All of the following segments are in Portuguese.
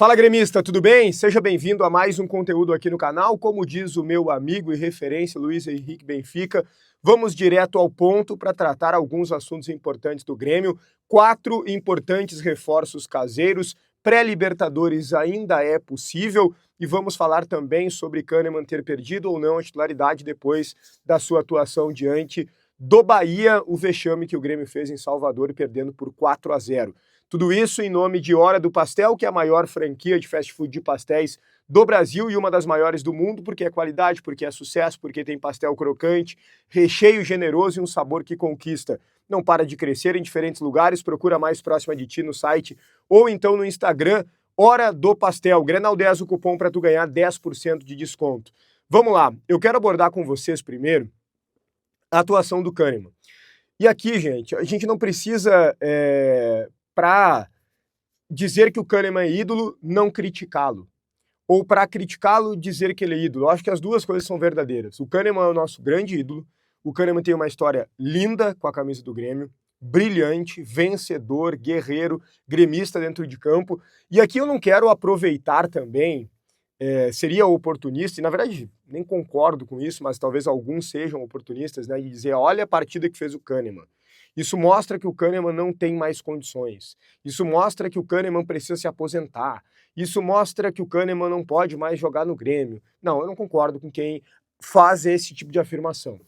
Fala, gremista, tudo bem? Seja bem-vindo a mais um conteúdo aqui no canal. Como diz o meu amigo e referência Luiz Henrique Benfica, vamos direto ao ponto para tratar alguns assuntos importantes do Grêmio. 4 importantes reforços caseiros, pré-Libertadores ainda é possível, e vamos falar também sobre Kahneman ter perdido ou não a titularidade depois da sua atuação diante do Bahia, o vexame que o Grêmio fez em Salvador, perdendo por 4-0. Tudo isso em nome de Hora do Pastel, que é a maior franquia de fast food de pastéis do Brasil e uma das maiores do mundo, porque é qualidade, porque é sucesso, porque tem pastel crocante, recheio generoso e um sabor que conquista. Não para de crescer em diferentes lugares, procura a mais próxima de ti no site ou então no Instagram, Hora do Pastel. Grenal 10 o cupom para tu ganhar 10% de desconto. Vamos lá, eu quero abordar com vocês primeiro a atuação do Kahneman. E aqui, gente, a gente não precisa... para dizer que o Kahneman é ídolo, não criticá-lo. Ou para criticá-lo, dizer que ele é ídolo. Eu acho que as duas coisas são verdadeiras. O Kahneman é o nosso grande ídolo. O Kahneman tem uma história linda com a camisa do Grêmio, brilhante, vencedor, guerreiro, gremista dentro de campo. E aqui eu não quero aproveitar também, seria oportunista, e na verdade nem concordo com isso, mas talvez alguns sejam oportunistas, né, de dizer, olha a partida que fez o Kahneman. Isso mostra que o Kahneman não tem mais condições. Isso mostra que o Kahneman precisa se aposentar. Isso mostra que o Kahneman não pode mais jogar no Grêmio. Não, eu não concordo com quem faz esse tipo de afirmação.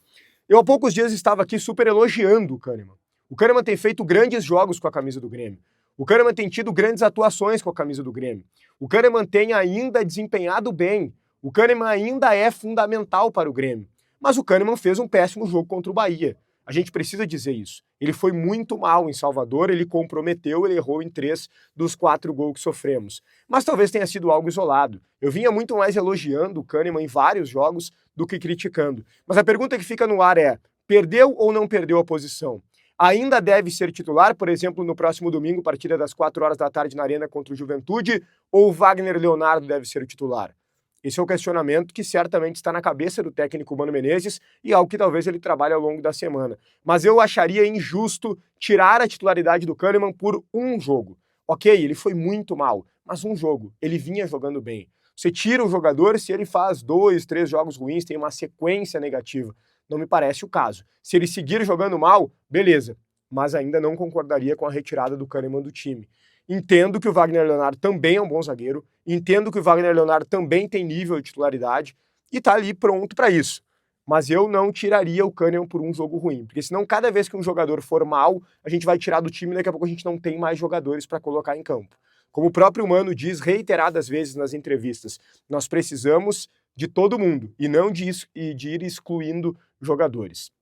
Eu há poucos dias estava aqui super elogiando o Kahneman. O Kahneman tem feito grandes jogos com a camisa do Grêmio. O Kahneman tem tido grandes atuações com a camisa do Grêmio. O Kahneman tem ainda desempenhado bem. O Kahneman ainda é fundamental para o Grêmio. Mas o Kahneman fez um péssimo jogo contra o Bahia. A gente precisa dizer isso. Ele foi muito mal em Salvador, ele comprometeu, ele errou em 3 dos 4 gols que sofremos. Mas talvez tenha sido algo isolado. Eu vinha muito mais elogiando o Kahneman em vários jogos do que criticando. Mas a pergunta que fica no ar é, perdeu ou não perdeu a posição? Ainda deve ser titular, por exemplo, no próximo domingo, partida das 4 horas da tarde na Arena contra o Juventude, ou Wagner Leonardo deve ser o titular? Esse é um questionamento que certamente está na cabeça do técnico Mano Menezes e algo que talvez ele trabalhe ao longo da semana. Mas eu acharia injusto tirar a titularidade do Kahneman por um jogo. Ok, ele foi muito mal, mas um jogo, ele vinha jogando bem. Você tira o jogador se ele faz 2, 3 jogos ruins, tem uma sequência negativa. Não me parece o caso. Se ele seguir jogando mal, beleza. Mas ainda não concordaria com a retirada do Kahneman do time. Entendo que o Wagner Leonardo também é um bom zagueiro, entendo que o Wagner Leonardo também tem nível de titularidade e tá ali pronto para isso. Mas eu não tiraria o Kahneman por um jogo ruim, porque senão cada vez que um jogador for mal, a gente vai tirar do time e daqui a pouco a gente não tem mais jogadores para colocar em campo. Como o próprio Mano diz reiteradas vezes nas entrevistas, nós precisamos de todo mundo e não de ir excluindo jogadores.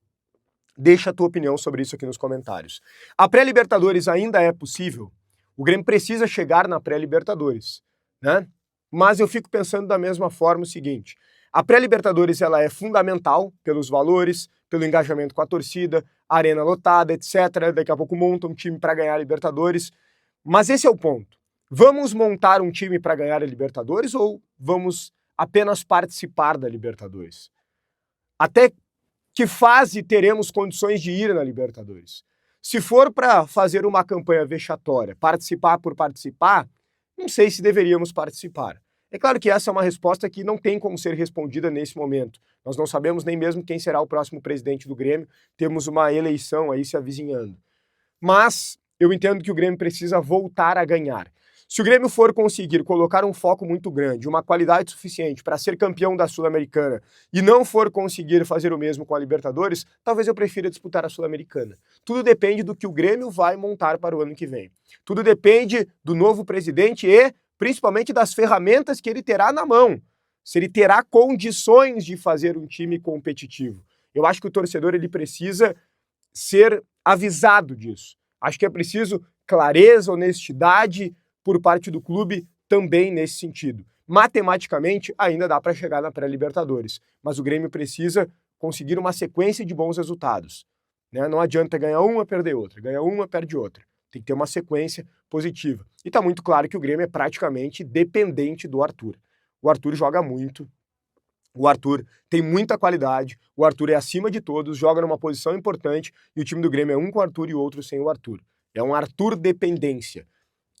Deixa a tua opinião sobre isso aqui nos comentários. A pré-Libertadores ainda é possível? O Grêmio precisa chegar na pré-Libertadores, né? Mas eu fico pensando da mesma forma o seguinte, a pré-Libertadores ela é fundamental pelos valores, pelo engajamento com a torcida, arena lotada, etc. Daqui a pouco monta um time para ganhar a Libertadores, mas esse é o ponto. Vamos montar um time para ganhar a Libertadores ou vamos apenas participar da Libertadores? Até que fase teremos condições de ir na Libertadores? Se for para fazer uma campanha vexatória, participar por participar, não sei se deveríamos participar. É claro que essa é uma resposta que não tem como ser respondida nesse momento. Nós não sabemos nem mesmo quem será o próximo presidente do Grêmio, temos uma eleição aí se avizinhando. Mas eu entendo que o Grêmio precisa voltar a ganhar. Se o Grêmio for conseguir colocar um foco muito grande, uma qualidade suficiente para ser campeão da Sul-Americana e não for conseguir fazer o mesmo com a Libertadores, talvez eu prefira disputar a Sul-Americana. Tudo depende do que o Grêmio vai montar para o ano que vem. Tudo depende do novo presidente e, principalmente, das ferramentas que ele terá na mão. Se ele terá condições de fazer um time competitivo. Eu acho que o torcedor ele precisa ser avisado disso. Acho que é preciso clareza, honestidade por parte do clube também nesse sentido. Matematicamente, ainda dá para chegar na pré-Libertadores, mas o Grêmio precisa conseguir uma sequência de bons resultados, né? Não adianta ganhar uma, perder outra, ganhar uma, perde outra. Tem que ter uma sequência positiva. E está muito claro que o Grêmio é praticamente dependente do Arthur. O Arthur joga muito, o Arthur tem muita qualidade, o Arthur é acima de todos, joga numa posição importante e o time do Grêmio é um com o Arthur e o outro sem o Arthur. É um Arthur dependência.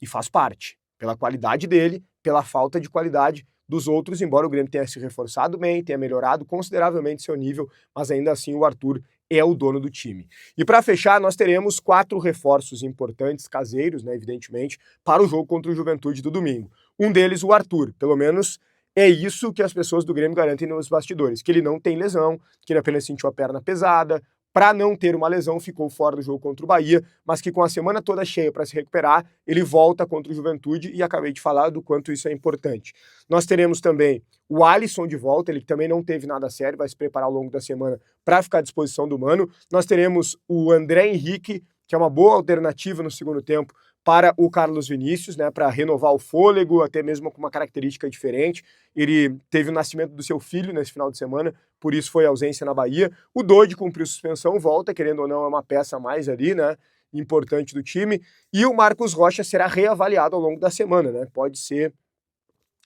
E faz parte. pela qualidade dele, pela falta de qualidade dos outros, embora o Grêmio tenha se reforçado bem, tenha melhorado consideravelmente seu nível, mas ainda assim o Arthur é o dono do time. E para fechar, nós teremos 4 reforços importantes, caseiros, né, evidentemente, para o jogo contra o Juventude do domingo. Um deles, o Arthur, pelo menos é isso que as pessoas do Grêmio garantem nos bastidores, que ele não tem lesão, que ele apenas sentiu a perna pesada, para não ter uma lesão, ficou fora do jogo contra o Bahia, mas que com a semana toda cheia para se recuperar, ele volta contra o Juventude e acabei de falar do quanto isso é importante. Nós teremos também o Alisson de volta, ele também não teve nada sério, vai se preparar ao longo da semana para ficar à disposição do Mano. Nós teremos o André Henrique, que é uma boa alternativa no segundo tempo para o Carlos Vinícius, né, para renovar o fôlego, até mesmo com uma característica diferente. Ele teve o nascimento do seu filho nesse final de semana, por isso foi ausência na Bahia. O Dodi cumpriu suspensão, volta, querendo ou não, é uma peça a mais ali, né, importante do time. E o Marcos Rocha será reavaliado ao longo da semana, né, pode ser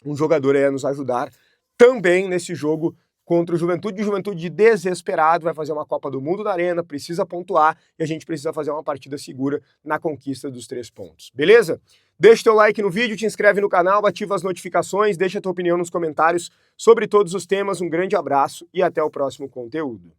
um jogador aí a nos ajudar também nesse jogo contra o Juventude. O Juventude desesperado, vai fazer uma Copa do Mundo na Arena, precisa pontuar e a gente precisa fazer uma partida segura na conquista dos 3 pontos. Beleza? Deixa teu like no vídeo, te inscreve no canal, ativa as notificações, deixa tua opinião nos comentários sobre todos os temas. Um grande abraço e até o próximo conteúdo.